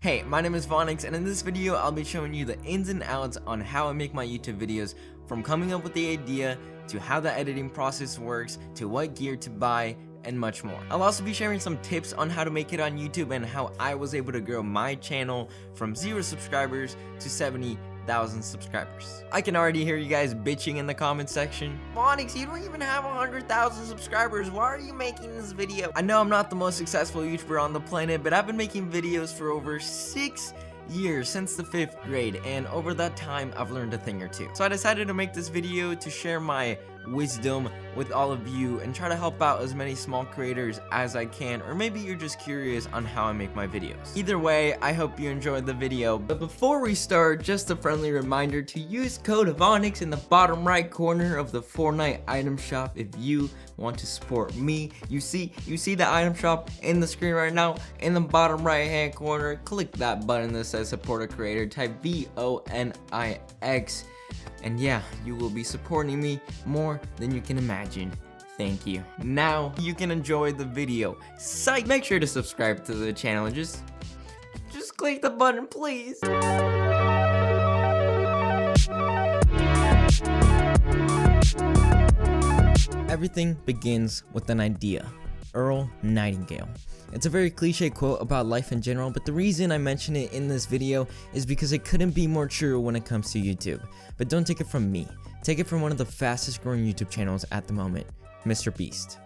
Hey, my name is Vonix, and in this video I'll be showing you the ins and outs on how I make my YouTube videos, from coming up with the idea to how the editing process works to what gear to buy and much more. I'll also be sharing some tips on how to make it on YouTube and how I was able to grow my channel from 0 subscribers to 70,000 subscribers. I can already hear you guys bitching in the comment section. Vonix, you don't even have 100,000 subscribers. Why are you making this video? I know I'm not the most successful YouTuber on the planet, but I've been making videos for over 6 years, since the 5th grade, and over that time I've learned a thing or two. So I decided to make this video to share my wisdom with all of you and try to help out as many small creators as I can, or maybe you're just curious on how I make my videos. Either way, I hope you enjoyed the video. But before we start, just a friendly reminder to use code Vonix in the bottom right corner of the Fortnite item shop if you want to support me. You see the item shop in the screen right now. In the bottom right hand corner, click that button that says support a creator, type VONIX, and yeah, you will be supporting me more than you can imagine. Thank you. Now you can enjoy the video. Psych! Make sure to subscribe to the channel. Just click the button, please. Everything begins with an idea. Earl Nightingale. It's a very cliche quote about life in general, but the reason I mention it in this video is because it couldn't be more true when it comes to YouTube. But don't take it from me. Take it from one of the fastest growing YouTube channels at the moment, Mr. Beast.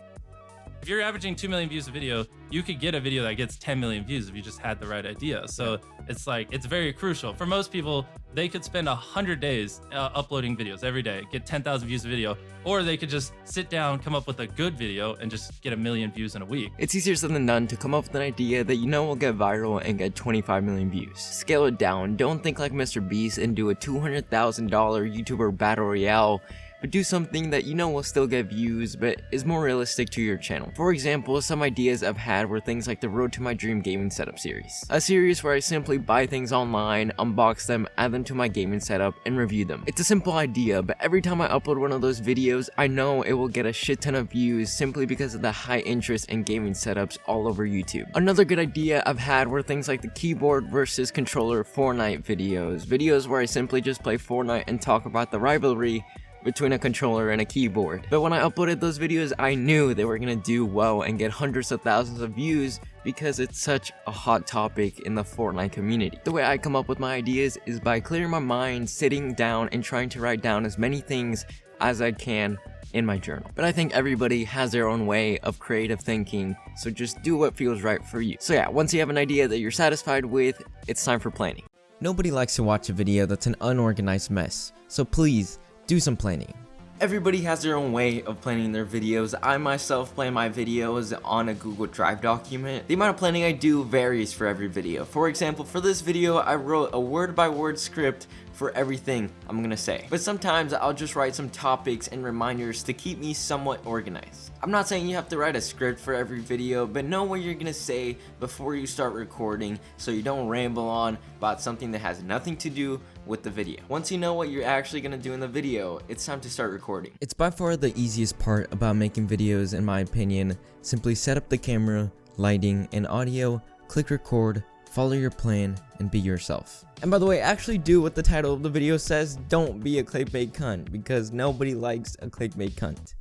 If you're averaging 2 million views a video, you could get a video that gets 10 million views if you just had the right idea. So it's very crucial. For most people, they could spend 100 days uploading videos every day, get 10,000 views a video, or they could just sit down, come up with a good video, and just get 1 million views in a week. It's easier said than done to come up with an idea that you know will get viral and get 25 million views. Scale it down. Don't think like Mr. Beast and do a $200,000 YouTuber battle royale, but do something that you know will still get views but is more realistic to your channel. For example, some ideas I've had were things like the Road to My Dream Gaming Setup series. A series where I simply buy things online, unbox them, add them to my gaming setup, and review them. It's a simple idea, but every time I upload one of those videos, I know it will get a shit ton of views simply because of the high interest in gaming setups all over YouTube. Another good idea I've had were things like the keyboard versus controller Fortnite videos where I simply just play Fortnite and talk about the rivalry between a controller and a keyboard. But when I uploaded those videos, I knew they were gonna do well and get hundreds of thousands of views because it's such a hot topic in the Fortnite community. The way I come up with my ideas is by clearing my mind, sitting down, and trying to write down as many things as I can in my journal. But I think everybody has their own way of creative thinking, so just do what feels right for you. So yeah, once you have an idea that you're satisfied with, it's time for planning. Nobody likes to watch a video that's an unorganized mess, so please, do some planning. Everybody has their own way of planning their videos. I myself plan my videos on a Google Drive document. The amount of planning I do varies for every video. For example, for this video, I wrote a word-by-word script for everything I'm gonna say. But sometimes I'll just write some topics and reminders to keep me somewhat organized. I'm not saying you have to write a script for every video, but know what you're gonna say before you start recording so you don't ramble on about something that has nothing to do with the video. Once you know what you're actually gonna do in the video, it's time to start recording. It's by far the easiest part about making videos, in my opinion. Simply set up the camera, lighting, and audio, click record, follow your plan, and be yourself. And by the way, actually do what the title of the video says. Don't be a clickbait cunt, because nobody likes a clickbait cunt.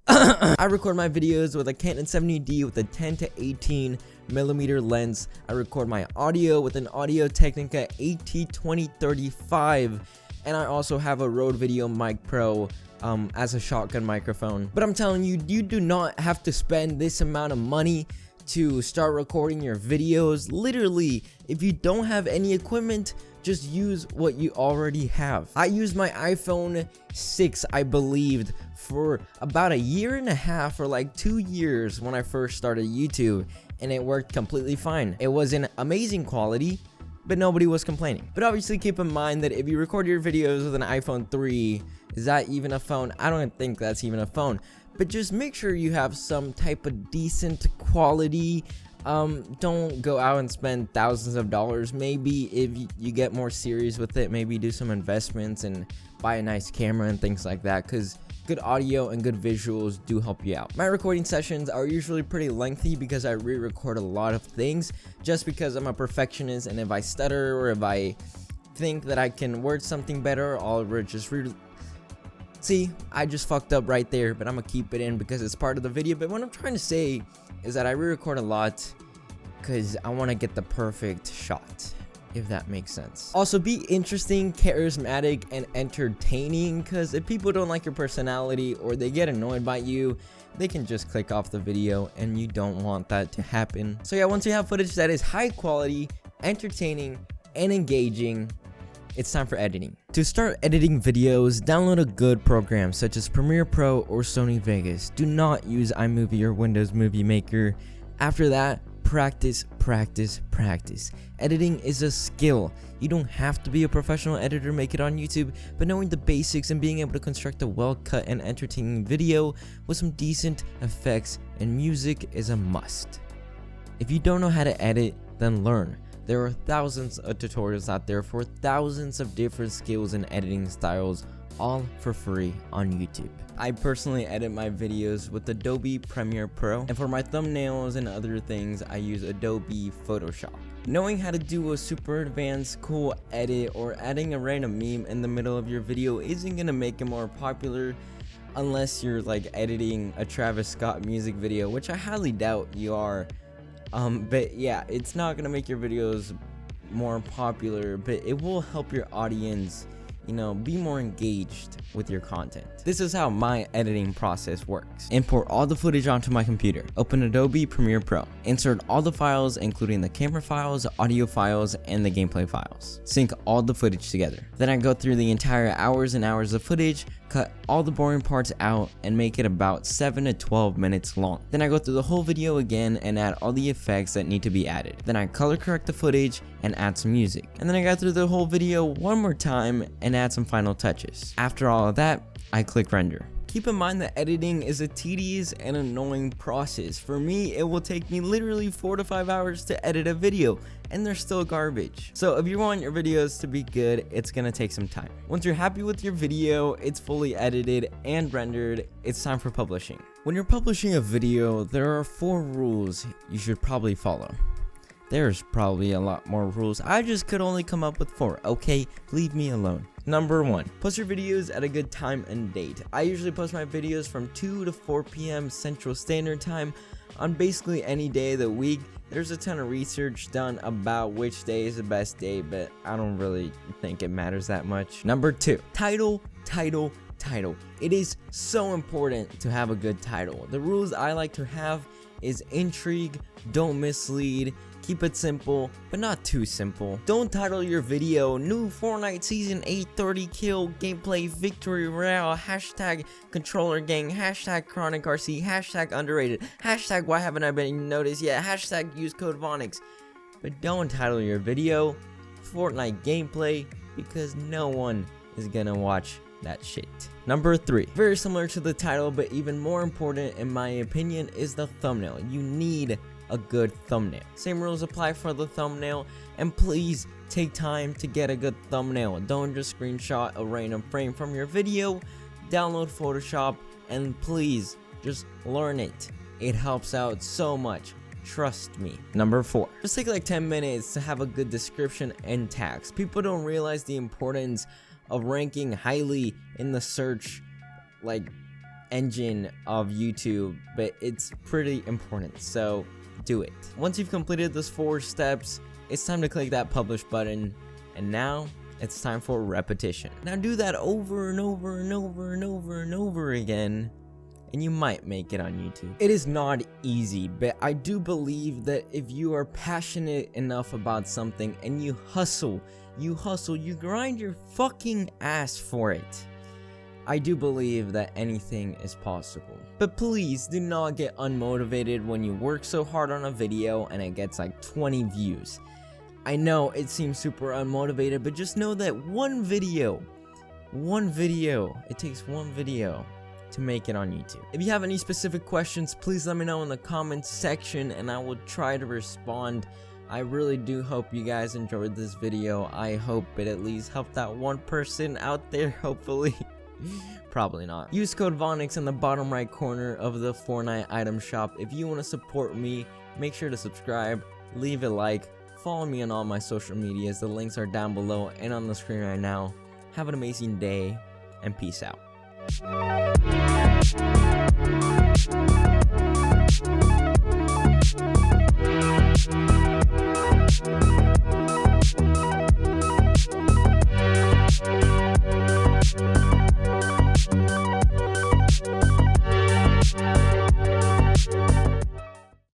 I record my videos with a Canon 70D with a 10 to 18 millimeter lens. I record my audio with an Audio Technica AT2035, and I also have a Rode Video Mic Pro as a shotgun microphone. But I'm telling you, you do not have to spend this amount of money to start recording your videos. Literally, if you don't have any equipment, just use what you already have. I used my iPhone 6, I believed, for about a year and a half or like 2 years when I first started YouTube, and it worked completely fine. It was in amazing quality, but nobody was complaining. But obviously keep in mind that if you record your videos with an iPhone 3, is that even a phone? I don't think that's even a phone. But just make sure you have some type of decent quality. Don't go out and spend thousands of dollars. Maybe if you get more serious with it, maybe do some investments and buy a nice camera and things like that, because good audio and good visuals do help you out. My recording sessions are usually pretty lengthy because I re-record a lot of things just because I'm a perfectionist, and if I stutter or if I think that I can word something better, I'll just See, I just fucked up right there, but I'm gonna keep it in because it's part of the video. But what I'm trying to say is that I re-record a lot because I want to get the perfect shot, if that makes sense. Also, be interesting, charismatic, and entertaining, because if people don't like your personality or they get annoyed by you, they can just click off the video, and you don't want that to happen. So yeah, once you have footage that is high quality, entertaining, and engaging, it's time for editing. To start editing videos, download a good program such as Premiere Pro or Sony Vegas. Do not use iMovie or Windows Movie Maker. After that, practice, practice, practice. Editing is a skill. You don't have to be a professional editor to make it on YouTube, but knowing the basics and being able to construct a well-cut and entertaining video with some decent effects and music is a must. If you don't know how to edit, then learn. There are thousands of tutorials out there for thousands of different skills and editing styles, all for free on YouTube. I personally edit my videos with Adobe Premiere Pro, and for my thumbnails and other things, I use Adobe Photoshop. Knowing how to do a super advanced cool edit or adding a random meme in the middle of your video isn't gonna make it more popular unless you're like editing a Travis Scott music video, which I highly doubt you are. But yeah, it's not gonna make your videos more popular, but it will help your audience, you know, be more engaged with your content. This is how my editing process works. Import all the footage onto my computer. Open Adobe Premiere Pro. Insert all the files, including the camera files, audio files, and the gameplay files. Sync all the footage together. Then I go through the entire hours and hours of footage, cut all the boring parts out, and make it about 7 to 12 minutes long. Then I go through the whole video again and add all the effects that need to be added. Then I color correct the footage and add some music. And then I go through the whole video one more time and add some final touches. After all of that, I click render. Keep in mind that editing is a tedious and annoying process. For me, it will take me literally 4 to 5 hours to edit a video, and they're still garbage. So if you want your videos to be good, it's gonna take some time. Once you're happy with your video, it's fully edited and rendered, it's time for publishing. When you're publishing a video, there are 4 rules you should probably follow. There's probably a lot more rules. I just could only come up with 4, okay? Leave me alone. Number 1, post your videos at a good time and date. I usually post my videos from 2 to 4 p.m. Central Standard Time on basically any day of the week. There's a ton of research done about which day is the best day, but I don't really think it matters that much. Number 2, title. It is so important to have a good title. The rules I like to have is intrigue, don't mislead, keep it simple, but not too simple. Don't title your video New Fortnite Season 8 30 Kill Gameplay Victory Royale, hashtag Controller Gang, hashtag Chronic RC, hashtag Underrated, hashtag Why Haven't I Been Noticed Yet, hashtag Use Code Vonix. But don't title your video Fortnite Gameplay, because no one is gonna watch that shit. Number 3, very similar to the title, but even more important in my opinion is the thumbnail. You need a good thumbnail. Same rules apply for the thumbnail, and please take time to get a good thumbnail. Don't just screenshot a random frame from your video. Download Photoshop and please just learn it. It helps out so much. Trust me. Number 4, just take like 10 minutes to have a good description and tags. People don't realize the importance of ranking highly in the search engine of YouTube, but it's pretty important, so do it. Once you've completed those 4 steps, it's time to click that publish button, and now it's time for repetition. Now do that over and over and over and over and over again, and you might make it on YouTube. It is not easy, but I do believe that if you are passionate enough about something and you hustle, you grind your fucking ass for it, I do believe that anything is possible. But please do not get unmotivated when you work so hard on a video and it gets like 20 views. I know it seems super unmotivated, but just know that one video, it takes one video to make it on YouTube. If you have any specific questions, please let me know in the comments section and I will try to respond. I really do hope you guys enjoyed this video. I hope it at least helped out one person out there, hopefully. Probably not. Use code Vonix in the bottom right corner of the Fortnite item shop. If you want to support me, make sure to subscribe, leave a like, follow me on all my social medias. The links are down below and on the screen right now. Have an amazing day, and peace out.